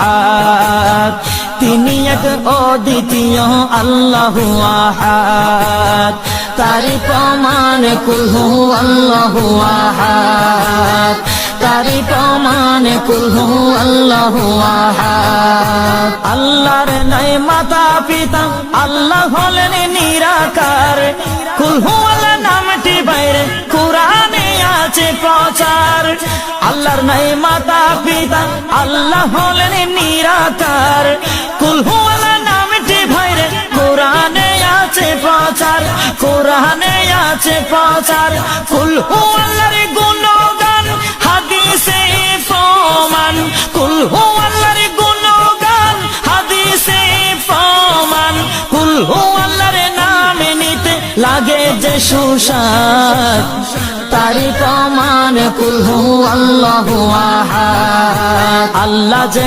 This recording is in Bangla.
আহাদ তিনি এক অদ্বিতীয় আল্লাহু আহাদ তারি প্রমাণ কুল হু আল্লাহু আহাদ তারি প্রমাণ কুল হু আল্লাহু আহাদ আল্লাহর নাই মাতা পিতা আল্লাহ হলেন নিরাকার কুল হু আল্লাহ নামটি বাইরে কুরআনে আছে প্রচার আল্লাহর নাই মাতা পিতা আল্লাহ হলেন নিরাকার কুল হু আল্লাহ নামটি বাইরে কুরআনে আছে প্রচার কুরআনে আছে প্রচার কুল হু আল্লাহর গুণগান হাদিসে প্রমাণ কুল হু আল্লাহর গুণগান হাদিসে প্রমাণ কুল হু আল্লাহর নামে নিতে লাগে যে সুস্বাদ তারি প্রমাণ কুল হু আল্লাহু আহাদ আল্লাহ যে